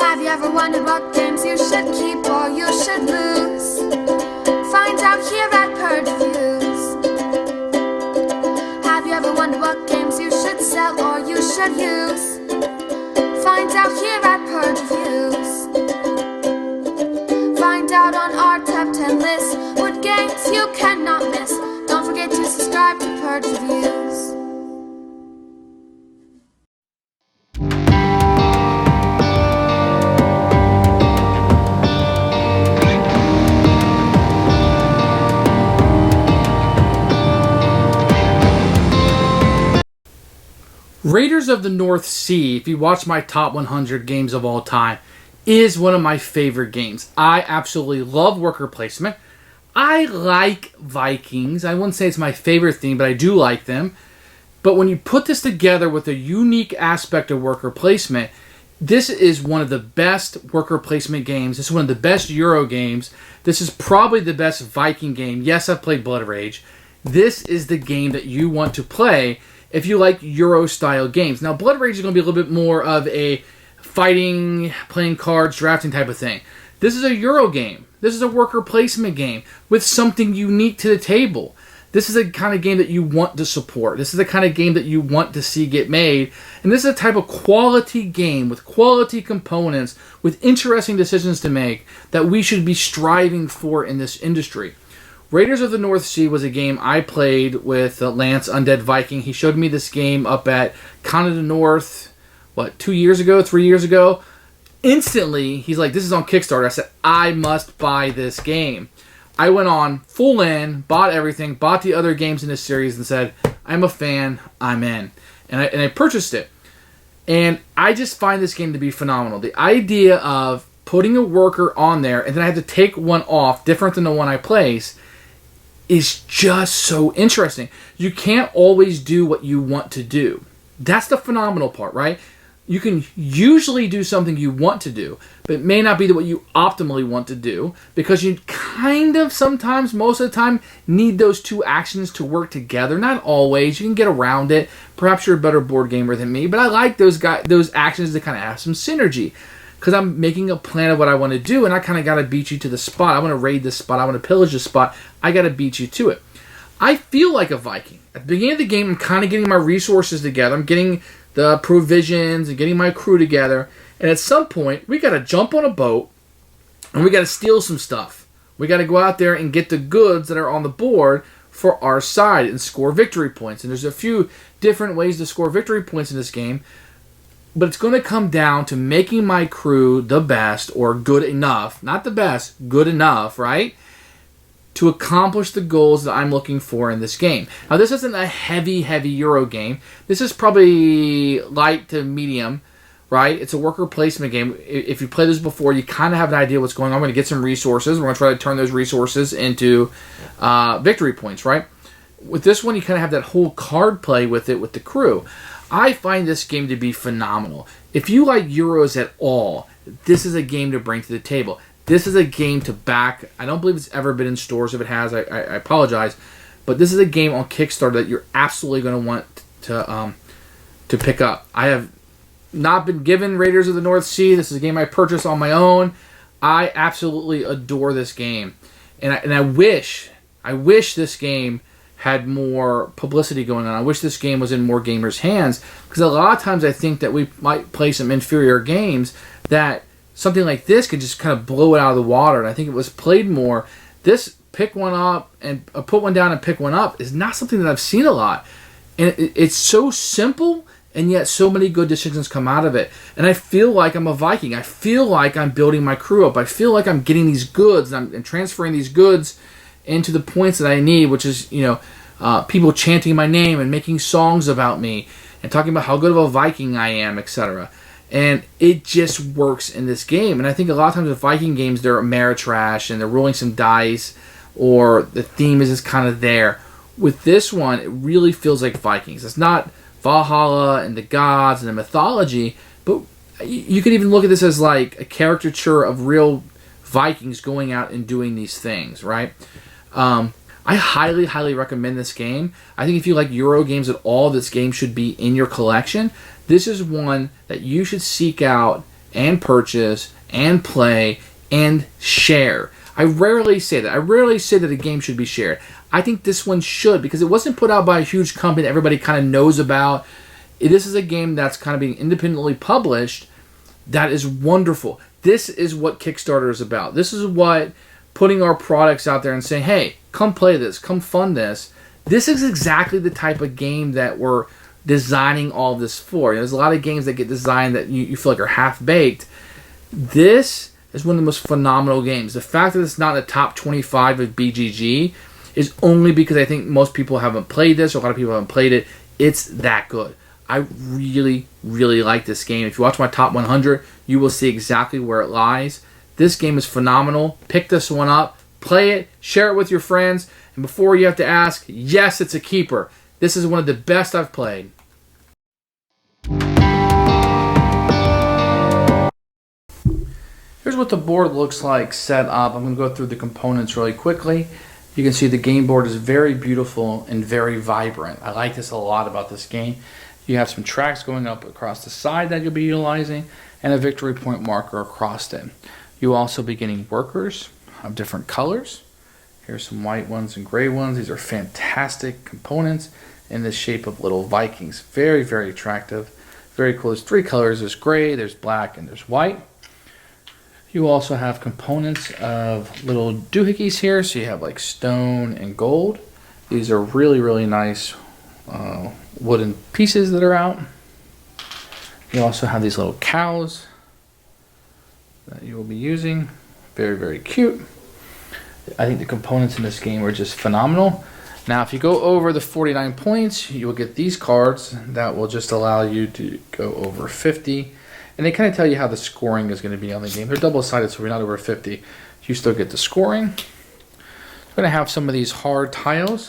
Have you ever wondered what games you should keep or you should lose? Find out here at Purge Reviews. Have you ever wondered what games you should sell or you should use? Find out here at Purge Reviews. Find out on our top 10 list what games you cannot miss. Don't forget to subscribe to Purge Reviews. Raiders of the North Sea, if you watch my top 100 games of all time, is one of my favorite games. I absolutely love worker placement. I like Vikings. I wouldn't say it's my favorite theme, but I do like them. But when you put this together with a unique aspect of worker placement, this is one of the best worker placement games. This is one of the best Euro games. This is probably the best Viking game. Yes, I've played Blood Rage. This is the game that you want to play if you like Euro-style games. Now, Blood Rage is going to be a little bit more of a fighting, playing cards, drafting type of thing. This is a Euro game. This is a worker placement game with something unique to the table. This is the kind of game that you want to support. This is the kind of game that you want to see get made. And this is a type of quality game with quality components, with interesting decisions to make that we should be striving for in this industry. Raiders of the North Sea was a game I played with Lance Undead Viking. He showed me this game up at Canada North, 3 years ago. Instantly, he's like, this is on Kickstarter. I said, I must buy this game. I went on full in, bought everything, bought the other games in this series, and said, I'm a fan, I'm in. And I purchased it. And I just find this game to be phenomenal. The idea of putting a worker on there, and then I have to take one off, different than the one I place, is just so interesting. You can't always do what you want to do. That's the phenomenal part, right? You can usually do something you want to do, but it may not be what you optimally want to do, because you kind of sometimes, most of the time, need those two actions to work together. Not always. You can get around it. Perhaps you're a better board gamer than me, but I like those actions to kind of have some synergy, because I'm making a plan of what I want to do, and I kind of got to beat you to the spot. I want to raid this spot. I want to pillage this spot. I got to beat you to it. I feel like a Viking. At the beginning of the game, I'm kind of getting my resources together. I'm getting the provisions and getting my crew together. And at some point, we got to jump on a boat, and we got to steal some stuff. We got to go out there and get the goods that are on the board for our side and score victory points. And there's a few different ways to score victory points in this game. But it's going to come down to making my crew the best, or good enough, not the best, good enough, right, to accomplish the goals that I'm looking for in this game. Now, this isn't a heavy Euro game. This is probably light to medium, right? It's a worker placement game. If you played this before, you kind of have an idea what's going on. We're going to get some resources. We're going to try to turn those resources into victory points, right? With this one, you kind of have that whole card play with it with the crew. I find this game to be phenomenal. If you like Euros at all, this is a game to bring to the table. This is a game to back. I don't believe it's ever been in stores. If it has, I apologize. But this is a game on Kickstarter that you're absolutely going to want to pick up. I have not been given Raiders of the North Sea. This is a game I purchased on my own. I absolutely adore this game. And I wish this game had more publicity going on. I wish this game was in more gamers' hands, because a lot of times I think that we might play some inferior games that something like this could just kind of blow it out of the water. And I think it was played more. This pick one up and put one down and pick one up is not something that I've seen a lot. And it's so simple, and yet so many good decisions come out of it. And I feel like I'm a Viking. I feel like I'm building my crew up. I feel like I'm getting these goods, and I'm transferring these goods into the points that I need, which is, people chanting my name and making songs about me and talking about how good of a Viking I am, etc. And it just works in this game. And I think a lot of times with Viking games, they're Ameritrash and they're rolling some dice, or the theme is just kind of there. With this one, it really feels like Vikings. It's not Valhalla and the gods and the mythology, but you could even look at this as like a caricature of real Vikings going out and doing these things, right? I highly recommend this game. I think if you like Euro games at all, this game should be in your collection. This is one that you should seek out and purchase and play and share. I rarely say that. I rarely say that a game should be shared. I think this one should, because it wasn't put out by a huge company that everybody kind of knows about. This is a game that's kind of being independently published. That is wonderful. This is what Kickstarter is about. This is what putting our products out there and saying, hey, come play this, come fund this. This is exactly the type of game that we're designing all of this for. There's a lot of games that get designed that you feel like are half-baked. This is one of the most phenomenal games. The fact that it's not in the top 25 of BGG is only because I think most people haven't played this, or a lot of people haven't played it. It's that good. I really, really like this game. If you watch my top 100, you will see exactly where it lies. This game is phenomenal. Pick this one up, play it, share it with your friends, and before you have to ask, yes, it's a keeper. This is one of the best I've played. Here's what the board looks like set up. I'm going to go through the components really quickly. You can see the game board is very beautiful and very vibrant. I like this a lot about this game. You have some tracks going up across the side that you'll be utilizing, and a victory point marker across it. You'll also be getting workers of different colors. Here's some white ones and gray ones. These are fantastic components in the shape of little Vikings. Very, very attractive. Very cool. There's three colors. There's gray, there's black, and there's white. You also have components of little doohickeys here. So you have like stone and gold. These are really, really nice wooden pieces that are out. You also have these little cows that you will be using. Very, very cute. I think the components in this game are just phenomenal. Now, if you go over the 49 points, you will get these cards that will just allow you to go over 50. And they kind of tell you how the scoring is going to be on the game. They're double-sided, so we're not over 50. You still get the scoring. You're going to have some of these hard tiles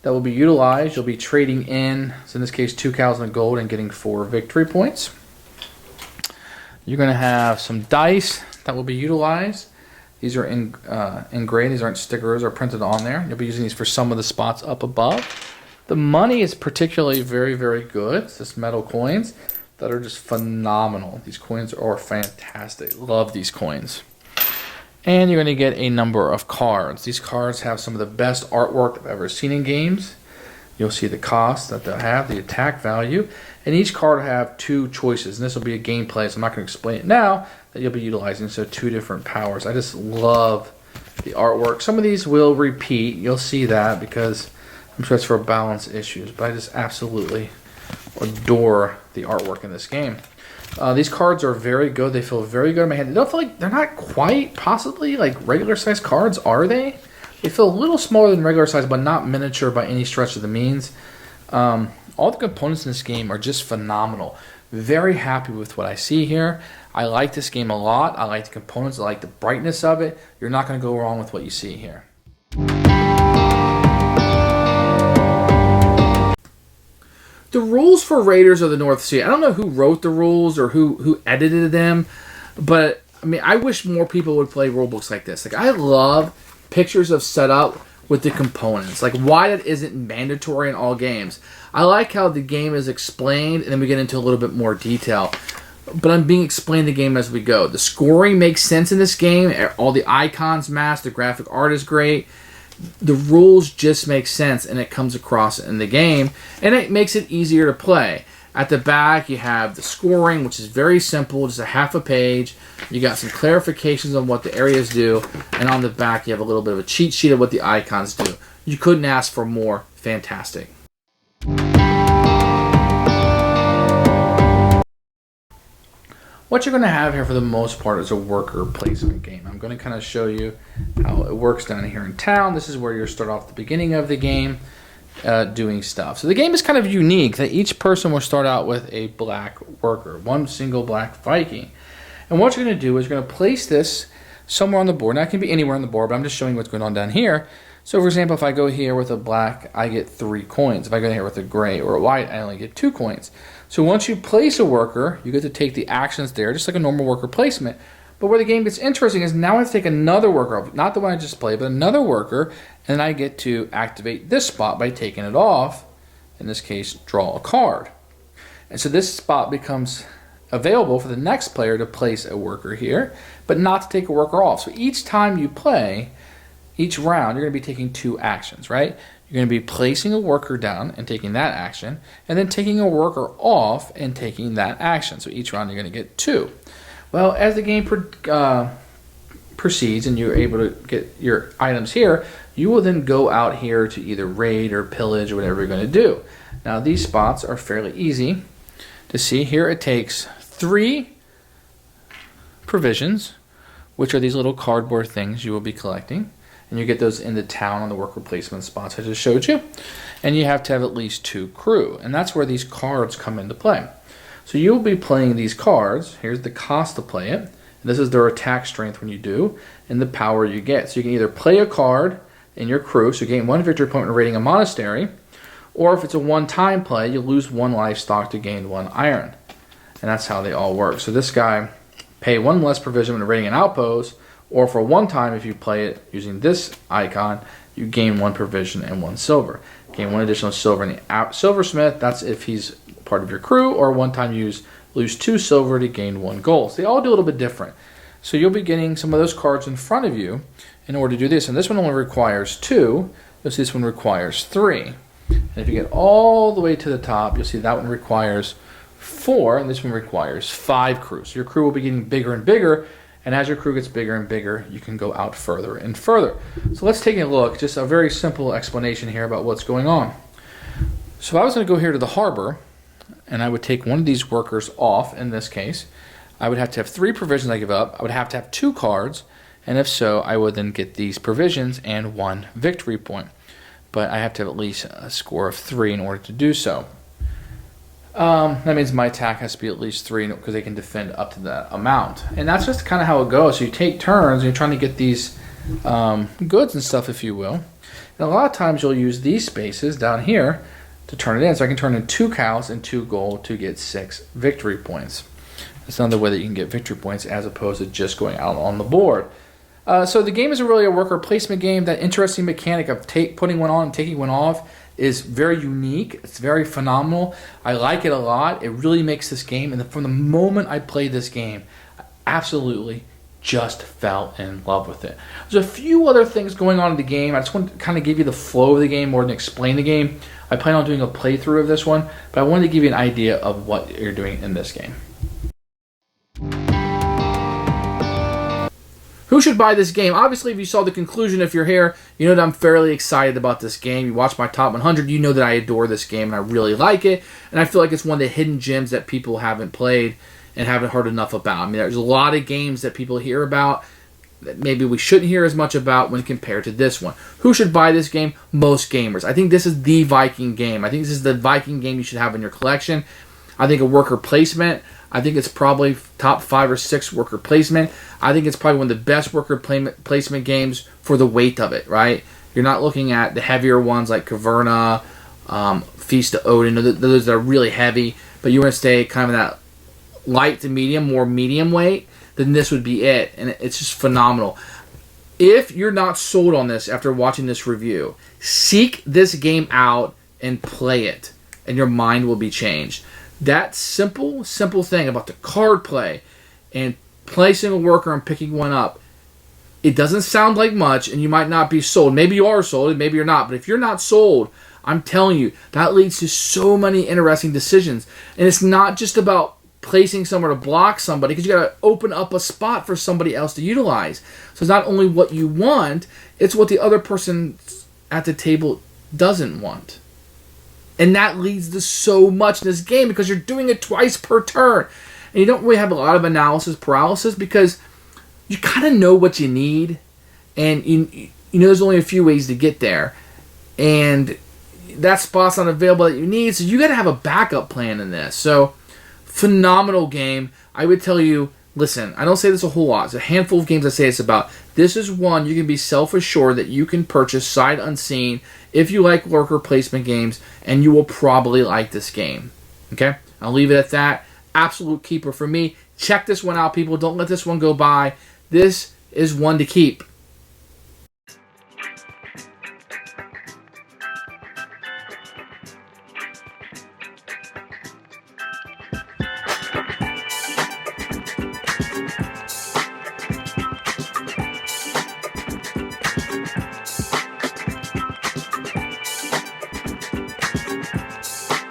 that will be utilized. You'll be trading in, so in this case, 2 cows and gold and getting 4 victory points. You're going to have some dice that will be utilized. These are engraved. These aren't stickers or printed on there. You'll be using these for some of the spots up above. The money is particularly very, very good. It's just metal coins that are just phenomenal. These coins are fantastic. Love these coins. And you're going to get a number of cards. These cards have some of the best artwork I've ever seen in games. You'll see the cost that they'll have, the attack value, and each card will have 2 choices. And this will be a gameplay, so I'm not going to explain it now, that you'll be utilizing. So 2 different powers. I just love the artwork. Some of these will repeat. You'll see that because I'm sure it's for balance issues, but I just absolutely adore the artwork in this game. These cards are very good. They feel very good in my hand. They don't feel like, they're not quite possibly like regular size cards, are they? They feel a little smaller than regular size, but not miniature by any stretch of the means. All the components in this game are just phenomenal. Very happy with what I see here. I like this game a lot. I like the components. I like the brightness of it. You're not going to go wrong with what you see here. The rules for Raiders of the North Sea, I don't know who wrote the rules or who edited them, but I mean, I wish more people would play rule books like this. Like, I love pictures of setup with the components. Like, why that isn't mandatory in all games. I like how the game is explained and then we get into a little bit more detail. But I'm being explained the game as we go. The scoring makes sense in this game. All the icons match. The graphic art is great. The rules just make sense, and it comes across in the game, and it makes it easier to play. At the back, you have the scoring, which is very simple, just a half a page. You got some clarifications on what the areas do, and on the back, you have a little bit of a cheat sheet of what the icons do. You couldn't ask for more. Fantastic. What you're going to have here for the most part is a worker placement game. I'm going to kind of show you how it works down here in town. This is where you start off the beginning of the game doing stuff. So the game is kind of unique that each person will start out with a black worker, one single black Viking. And what you're going to do is you're going to place this somewhere on the board. Now it can be anywhere on the board, but I'm just showing you what's going on down here. So for example, if I go here with a black, I get 3 coins. If I go here with a gray or a white, I only get 2 coins. So once you place a worker, you get to take the actions there, just like a normal worker placement. But where the game gets interesting is now I have to take another worker, not the one I just played, but another worker, and I get to activate this spot by taking it off. In this case, draw a card. And so this spot becomes available for the next player to place a worker here, but not to take a worker off. So each time you play, each round, you're going to be taking 2 actions, right? You're going to be placing a worker down and taking that action, and then taking a worker off and taking that action. So each round you're going to get 2. Well, as the game proceeds and you're able to get your items here, you will then go out here to either raid or pillage or whatever you're going to do. Now these spots are fairly easy to see. Here it takes 3 provisions, which are these little cardboard things you will be collecting. And you get those in the town on the worker placement spots I just showed you. And you have to have at least 2 crew. And that's where these cards come into play. So you'll be playing these cards. Here's the cost to play it. And this is their attack strength when you do, and the power you get. So you can either play a card in your crew, so you gain 1 victory point when raiding a monastery, or if it's a one-time play, you lose 1 livestock to gain 1 iron. And that's how they all work. So this guy, pay 1 less provision when raiding an outpost, or for one time, if you play it using this icon, you gain 1 provision and 1 silver. Gain 1 additional silver in the silversmith. That's if he's part of your crew, or one time lose 2 silver to gain 1 gold. So they all do a little bit different. So you'll be getting some of those cards in front of you in order to do this. And this one only requires 2. You'll see this one requires 3. And if you get all the way to the top, you'll see that one requires 4, and this one requires 5 crews. So your crew will be getting bigger and bigger. And as your crew gets bigger and bigger, you can go out further and further. So let's take a look, just a very simple explanation here about what's going on. So if I was going to go here to the harbor, and I would take one of these workers off, in this case, I would have to have 3 provisions I give up. I would have to have 2 cards, and if so, I would then get these provisions and 1 victory point. But I have to have at least a score of 3 in order to do so. That means my attack has to be at least 3 because they can defend up to that amount. And that's just kind of how it goes. So you take turns and you're trying to get these goods and stuff, if you will. And a lot of times you'll use these spaces down here to turn it in. So I can turn in 2 cows and 2 gold to get 6 victory points. That's another way that you can get victory points as opposed to just going out on the board. So the game is really a worker placement game. That interesting mechanic of putting one on and taking one off is very unique. It's very phenomenal. I like it a lot. It really makes this game, and from the moment I played this game, I absolutely just fell in love with it. There's a few other things going on in the game. I just want to kind of give you the flow of the game more than explain the game. I plan on doing a playthrough of this one, but I wanted to give you an idea of what you're doing in this game. Who should buy this game? Obviously, if you saw the conclusion, if you're here, you know that I'm fairly excited about this game. You watch my top 100, you know that I adore this game and I really like it. And I feel like it's one of the hidden gems that people haven't played and haven't heard enough about. I mean, there's a lot of games that people hear about that maybe we shouldn't hear as much about when compared to this one. Who should buy this game? Most gamers. I think this is the Viking game. I think this is the Viking game you should have in your collection. I think a worker placement. I think it's probably top 5 or 6 worker placement. I think it's probably one of the best worker placement games for the weight of it, right? You're not looking at the heavier ones like Caverna, Feast of Odin, those that are really heavy, but you want to stay kind of in that light to medium, more medium weight, then this would be it. And it's just phenomenal. If you're not sold on this after watching this review, seek this game out and play it, and your mind will be changed. That simple thing about the card play and placing a worker and picking one up, it doesn't sound like much, and you might not be sold. Maybe you are sold, and maybe you're not. But if you're not sold, I'm telling you, that leads to so many interesting decisions. And it's not just about placing somewhere to block somebody, because you got to open up a spot for somebody else to utilize. So it's not only what you want, it's what the other person at the table doesn't want. And that leads to so much in this game because you're doing it twice per turn. And you don't really have a lot of analysis paralysis because you kind of know what you need. And you know there's only a few ways to get there. And that spot's not available that you need. So you got to have a backup plan in this. So phenomenal game. I would tell you, listen, I don't say this a whole lot. It's a handful of games I say this about. This is one you can be self-assured that you can purchase sight unseen if you like worker placement games, and you will probably like this game. Okay? I'll leave it at that. Absolute keeper for me. Check this one out, people. Don't let this one go by. This is one to keep.